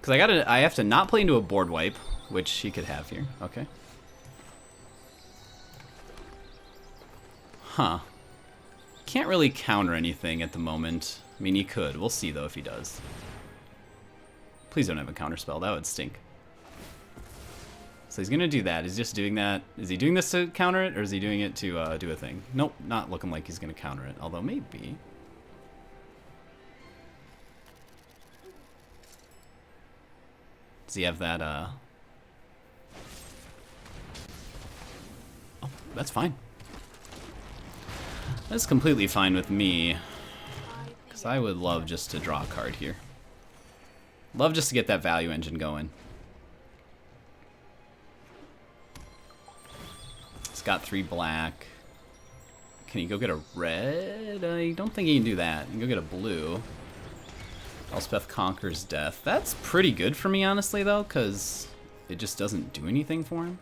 Because I have to not play into a board wipe, which he could have here. Okay. Huh. Can't really counter anything at the moment. I mean, he could. We'll see, though, if he does. Please don't have a counter spell. That would stink. So he's gonna do that. He's just doing that. Is he doing this to counter it, or is he doing it to do a thing? Nope, not looking like he's gonna counter it. Although maybe. Does he have that? Oh, that's fine. That's completely fine with me, because I would love just to draw a card here. Love just to get that value engine going. He's got 3 black. Can he go get a red? I don't think he can do that. He can go get a blue. Elspeth conquers death. That's pretty good for me, honestly, though, because it just doesn't do anything for him.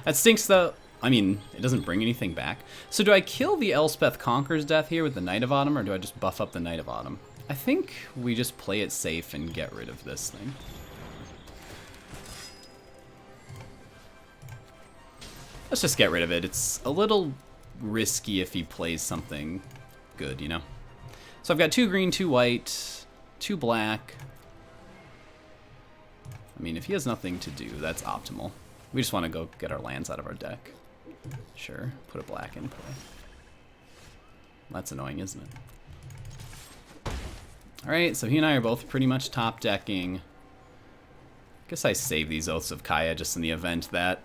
That stinks, though. I mean, it doesn't bring anything back. So do I kill the Elspeth conquers death here with the Knight of Autumn, or do I just buff up the Knight of Autumn? I think we just play it safe and get rid of this thing. Let's just get rid of it. It's a little risky if he plays something good, you know? So I've got 2 green, 2 white, 2 black. I mean, if he has nothing to do, that's optimal. We just want to go get our lands out of our deck. Sure, put a black in play. That's annoying, isn't it? Alright, so he and I are both pretty much top decking. Guess I save these Oaths of Kaya just in the event that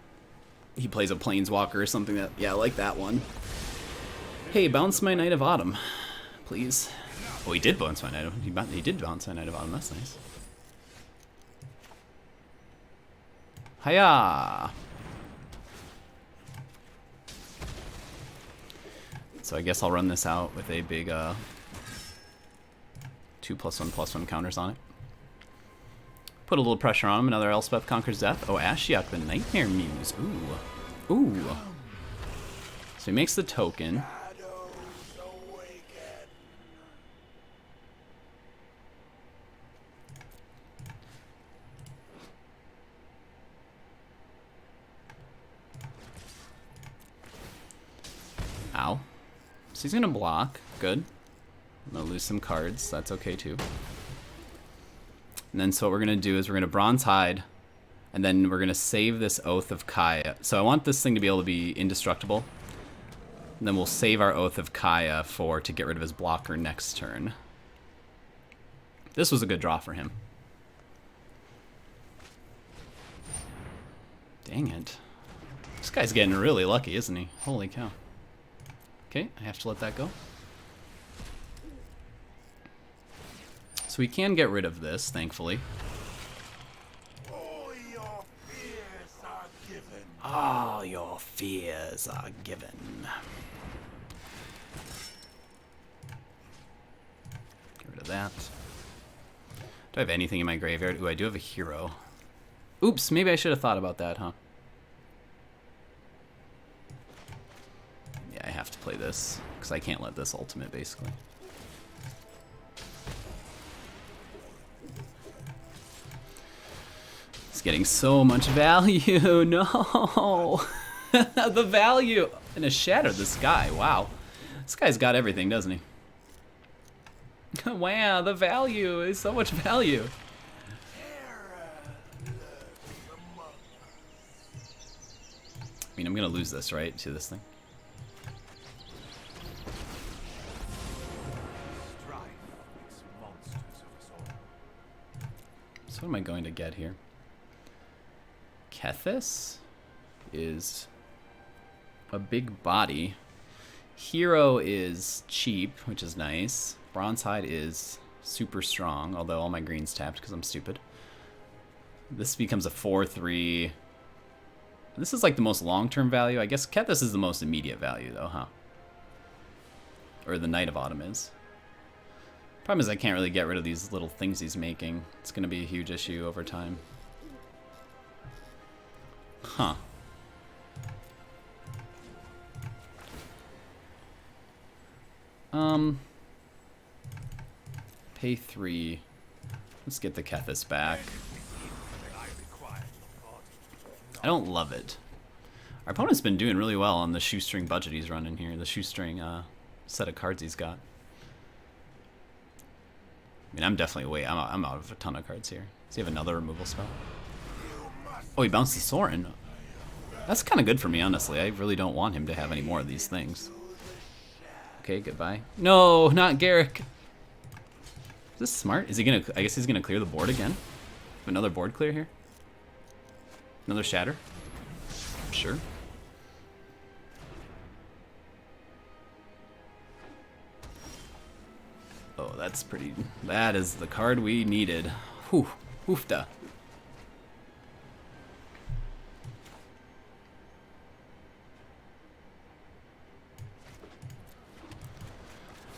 he plays a Planeswalker or something that, yeah, like that one. Hey, bounce my Knight of Autumn, please. Oh, he did bounce my Knight of Autumn. He did bounce my Knight of Autumn, that's nice. Hiya! So I guess I'll run this out with a big 2+1/+1 counters on it. Put a little pressure on him. Another Elspeth conquers death. Oh, Ashiok, the Nightmare Muse. Ooh. Ooh. So he makes the token. Ow. So he's gonna block. Good. I'm gonna lose some cards. That's okay too. And then so what we're gonna do is we're gonna Bronzehide, and then we're gonna save this Oath of Kaya. So I want this thing to be able to be indestructible. And then we'll save our Oath of Kaya to get rid of his blocker next turn. This was a good draw for him. Dang it. This guy's getting really lucky, isn't he? Holy cow. Okay, I have to let that go. So we can get rid of this, thankfully. All your fears are given. All your fears are given. Get rid of that. Do I have anything in my graveyard? Ooh, I do have a hero. Oops, maybe I should have thought about that, huh? Yeah, I have to play this, because I can't let this ultimate, basically. It's getting so much value. No! The value! And a Shatter this guy. Wow. This guy's got everything, doesn't he? Wow, the value is so much value. I mean, I'm going to lose this, right, to this thing? So what am I going to get here? Kethis is a big body. Hero is cheap, which is nice. Bronzehide is super strong, although all my green's tapped because I'm stupid. This becomes a 4/3. This is like the most long-term value. I guess Kethis is the most immediate value, though, huh? Or the Knight of Autumn is. Problem is I can't really get rid of these little things he's making. It's going to be a huge issue over time. Huh. Pay 3. Let's get the Kethis back. I don't love it. Our opponent's been doing really well on the shoestring budget he's running here. The shoestring set of cards he's got. I mean, I'm definitely I'm out of a ton of cards here. Does he have another removal spell? Oh, he bounced the Sorin. That's kind of good for me, honestly. I really don't want him to have any more of these things. Okay, goodbye. No, not Garruk. Is this smart? Is he gonna, I guess he's gonna clear the board again? Another board clear here? Another shatter? Sure. Oh, that's pretty, that is the card we needed. Whew, oofta.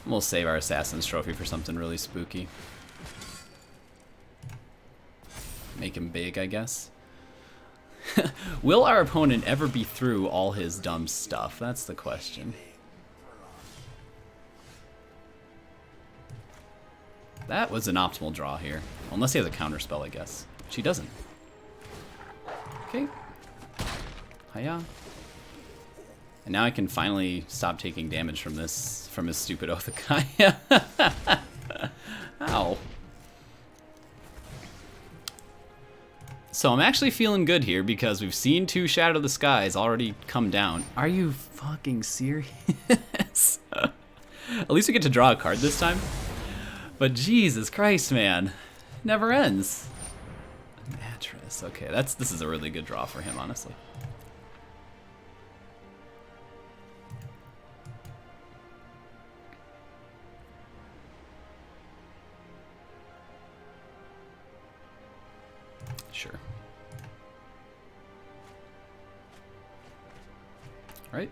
We'll save our Assassin's Trophy for something really spooky. Make him big, I guess. Will our opponent ever be through all his dumb stuff? That's the question. That was an optimal draw here. Unless he has a counter spell, I guess. Which he doesn't. Okay. Hiya. And now I can finally stop taking damage from this, from his stupid Oath of Gaia. Ow. So I'm actually feeling good here because we've seen 2 Shadow the Skies already come down. Are you fucking serious? At least we get to draw a card this time. But Jesus Christ, man. Never ends. Mattress. Okay, this is a really good draw for him, honestly. Sure. Alright.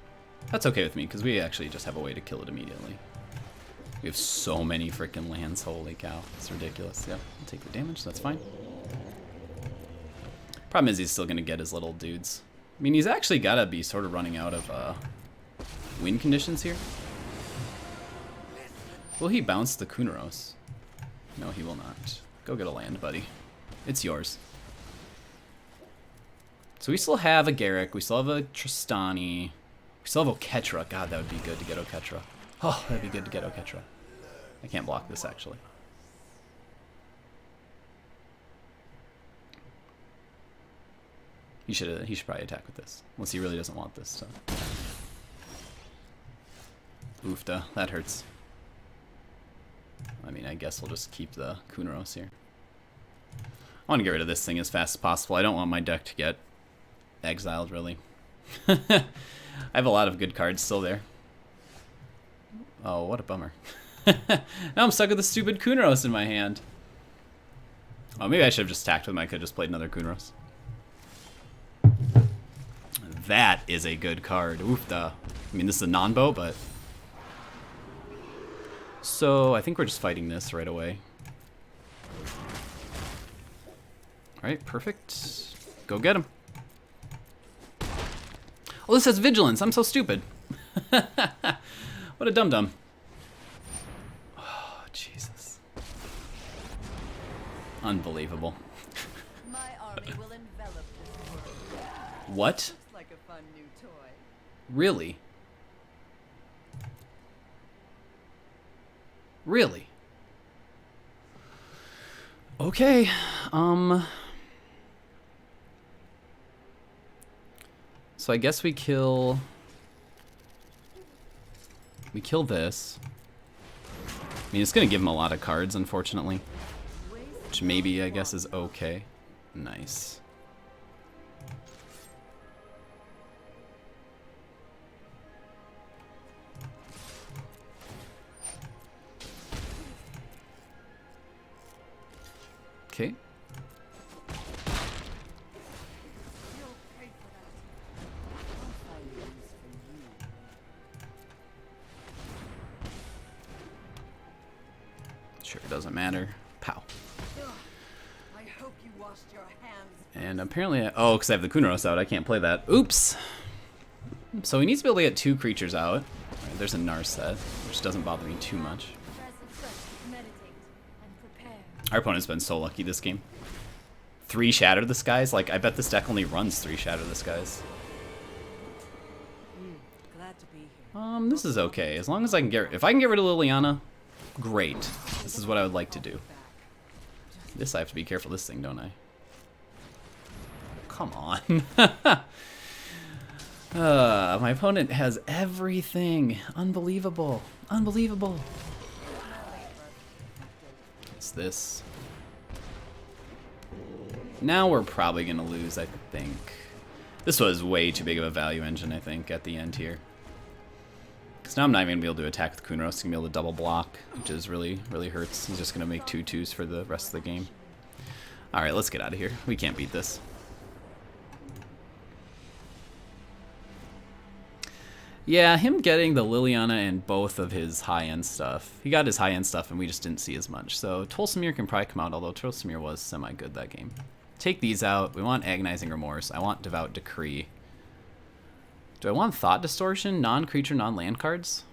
That's okay with me, because we actually just have a way to kill it immediately. We have so many freaking lands, holy cow. It's ridiculous. Yep, I'll take the damage, that's fine. Problem is he's still going to get his little dudes. I mean, he's actually got to be sort of running out of win conditions here. Will he bounce the Kunoros? No, he will not. Go get a land, buddy. It's yours. So we still have a Garruk, we still have a Tristani, we still have Oketra. God, that would be good to get Oketra. Oh, that'd be good to get Oketra. I can't block this, actually. He should probably attack with this, unless he really doesn't want this stuff. Oofda, that hurts. I mean, I guess we'll just keep the Kunoros here. I want to get rid of this thing as fast as possible. I don't want my deck to get exiled, really. I have a lot of good cards still there. Oh, what a bummer. Now I'm stuck with the stupid Kunoros in my hand. Oh, maybe I should have just attacked with him. I could have just played another Kunoros. That is a good card. Oofda. I mean, this is a non-bow, but... So, I think we're just fighting this right away. Alright, perfect. Go get him. Oh, this has vigilance. I'm so stupid. What a dum-dum. Oh, Jesus. Unbelievable. My army will envelop this world. What? Looks like a fun new toy. Really? Really? Okay. So I guess we kill this. I mean, it's gonna give him a lot of cards, unfortunately. Which maybe, I guess, is okay. Nice. Okay. Sure, it doesn't matter. Pow. I hope you washed your hands. And apparently, oh, because I have the Kunoros out, I can't play that. Oops. So he needs to be able to get 2 creatures out. Right, there's a Narset, which doesn't bother me too much. Our opponent's been so lucky this game. 3 Shatter the Skies? Like, I bet this deck only runs 3 Shatter the Skies. Glad to be here. This is okay. As long as I can get... If I can get rid of Liliana, great. This is what I would like to do. This, I have to be careful of this thing, don't I? Come on. My opponent has everything. Unbelievable. Unbelievable. What's this? Now we're probably going to lose, I think. This was way too big of a value engine, I think, at the end here. Because now I'm not even going to be able to attack with Kunoros. He's going to be able to double block, which is really hurts. He's just going to make 2/2s for the rest of the game. Alright, let's get out of here. We can't beat this. Yeah, him getting the Liliana and both of his high-end stuff. He got his high-end stuff and we just didn't see as much. So Tolsimir can probably come out, although Tolsimir was semi-good that game. Take these out. We want Agonizing Remorse. I want Devout Decree. Do I want Thought Distortion? Non-creature, non-land cards?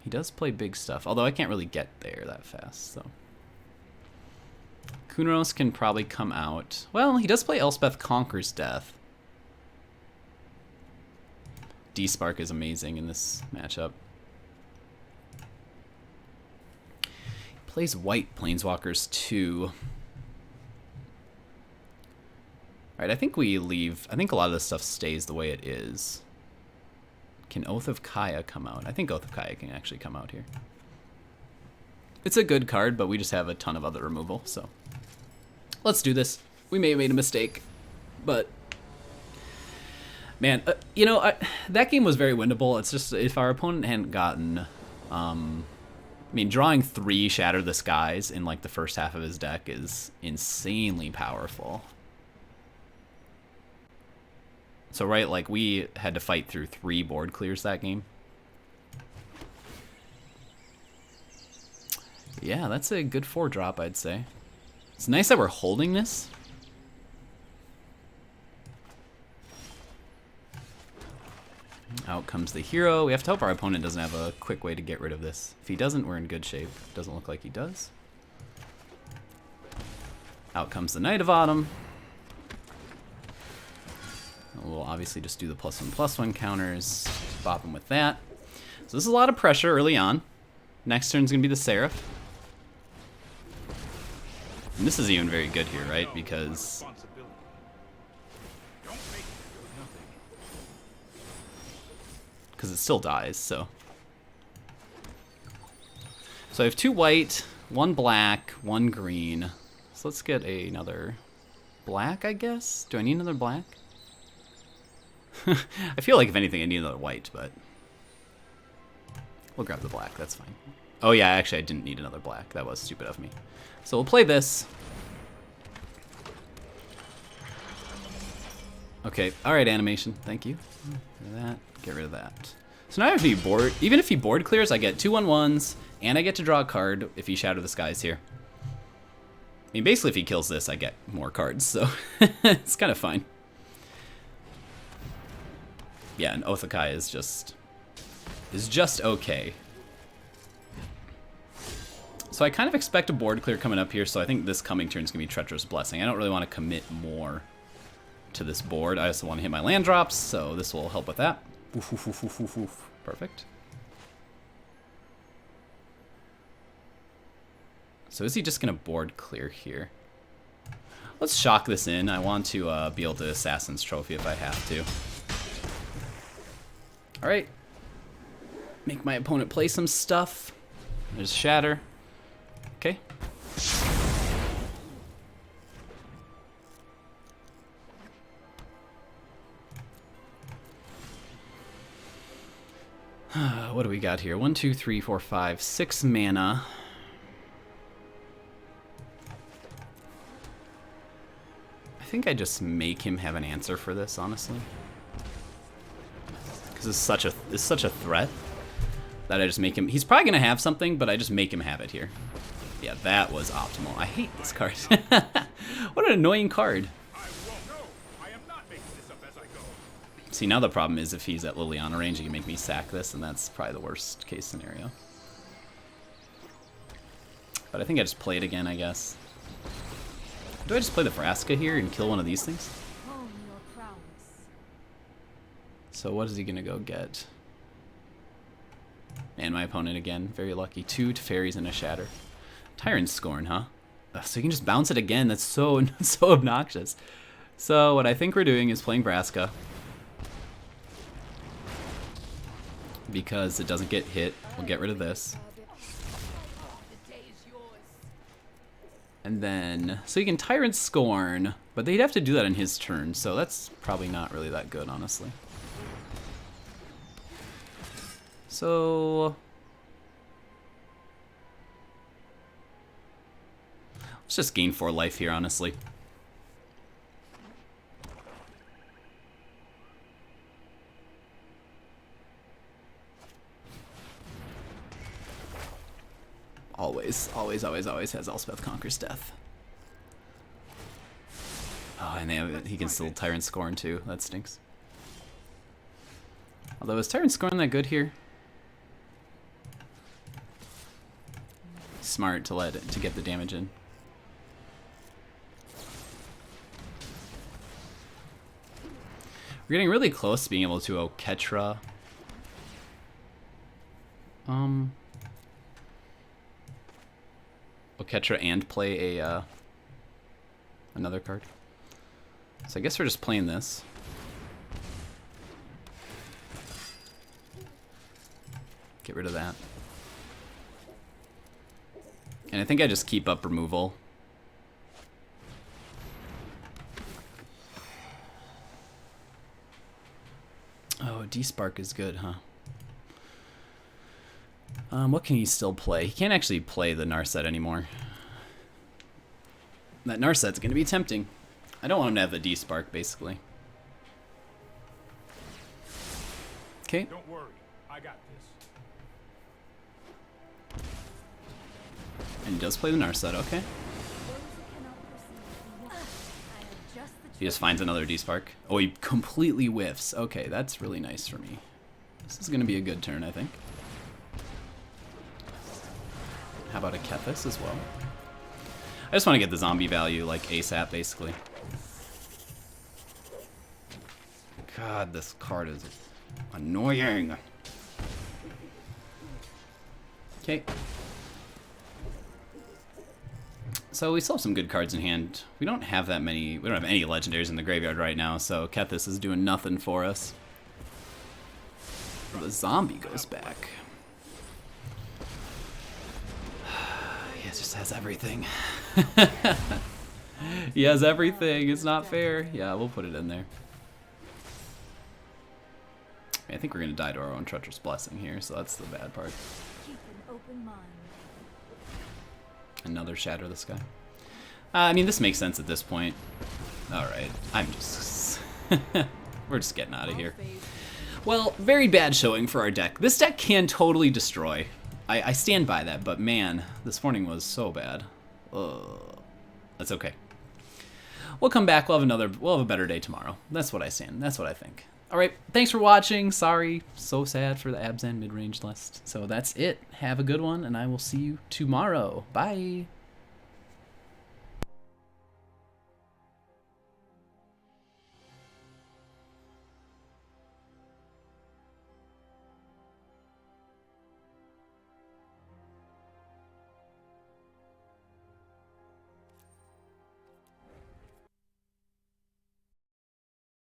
He does play big stuff, although I can't really get there that fast, so. Kunoros can probably come out. Well, he does play Elspeth Conquers Death. D-Spark is amazing in this matchup. He plays white Planeswalkers too. Alright, I think we leave. I think a lot of this stuff stays the way it is. Can Oath of Kaya come out? I think Oath of Kaya can actually come out here. It's a good card, but we just have a ton of other removal, so. Let's do this. We may have made a mistake, but man, you know, that game was very winnable. It's just if our opponent hadn't gotten, I mean, drawing 3 Shatter the Skies in like the first half of his deck is insanely powerful. So right, like we had to fight through 3 board clears that game. Yeah, that's a good 4-drop, I'd say. It's nice that we're holding this. Out comes the hero. We have to hope our opponent doesn't have a quick way to get rid of this. If he doesn't, we're in good shape. Doesn't look like he does. Out comes the Knight of Autumn. We'll obviously just do the +1/+1 counters. Bop him with that. So this is a lot of pressure early on. Next turn's going to be the Seraph. And this is even very good here, right? Because it still dies, so. So I have 2 white, 1 black, 1 green. So let's get another black, I guess? Do I need another black? I feel like if anything I need another white, but we'll grab the black, that's fine. Oh yeah, actually I didn't need another black. That was stupid of me. So we'll play this. Okay, alright animation, thank you. Get rid of that, get rid of that. So now if he board, even if he board clears, I get 2 1/1s, and I get to draw a card if he Shatter the Skies here. I mean, basically if he kills this, I get more cards, so it's kind of fine. Yeah, and Oath of Kaya is just okay. So I kind of expect a board clear coming up here, so I think this coming turn is going to be Treacherous Blessing. I don't really want to commit more to this board. I also want to hit my land drops, so this will help with that. Oof, oof, oof, oof, oof, oof. Perfect. So is he just going to board clear here? Let's shock this in. I want to be able to Assassin's Trophy if I have to. Alright. Make my opponent play some stuff. There's Shatter. Okay. What do we got here? 1, 2, 3, 4, 5, 6 mana. I think I just make him have an answer for this, honestly. Because it's such a threat that I just make him. He's probably gonna have something, but I just make him have it here. Yeah, that was optimal. I hate this card. What an annoying card. See, now the problem is if he's at Liliana range, he can make me sack this, and that's probably the worst case scenario. But I think I just play it again, I guess. Do I just play the Vraska here and kill one of these things? So what is he gonna go get? And my opponent again, very lucky. 2 Teferis and a Shatter. Tyrant Scorn, huh? So you can just bounce it again. That's so obnoxious. So what I think we're doing is playing Vraska. because it doesn't get hit. We'll get rid of this. And then, so he can Tyrant Scorn, but they'd have to do that in his turn, so that's probably not really that good, honestly. So let's just gain 4 life here, honestly. Always has Elspeth Conquers Death. Oh, and he can still Tyrant Scorn too. That stinks. Although, is Tyrant Scorn that good here? Smart to get the damage in. We're getting really close to being able to Oketra. Oketra and play a another card. So I guess we're just playing this. Get rid of that. And I think I just keep up removal. Oh, D-Spark is good, huh? What can he still play? He can't actually play the Narset anymore. That Narset's going to be tempting. I don't want him to have the D-Spark, basically. Okay. Don't worry, I got this. And he does play the Narset, okay. He just finds another D-Spark. Oh, he completely whiffs. Okay, that's really nice for me. This is going to be a good turn, I think. How about a Kethis as well? I just want to get the zombie value, like, ASAP, basically. God, this card is annoying. Okay. So we still have some good cards in hand. We don't have that many. We don't have any legendaries in the graveyard right now, so Kethis is doing nothing for us. The zombie goes back. He just has everything. He has everything. It's not fair. Yeah, we'll put it in there. I think we're going to die to our own Treacherous Blessing here, so that's the bad part. Keep an open mind. Another Shatter the Sky. I mean, this makes sense at this point. Alright, I'm just... we're just getting out of here. Well, very bad showing for our deck. This deck can totally destroy. I stand by that, but man, this morning was so bad. That's okay. We'll come back. We'll have a better day tomorrow. That's what I stand. That's what I think. All right. Thanks for watching. Sorry. So sad for the Abzan mid-range list. So that's it. Have a good one, and I will see you tomorrow. Bye.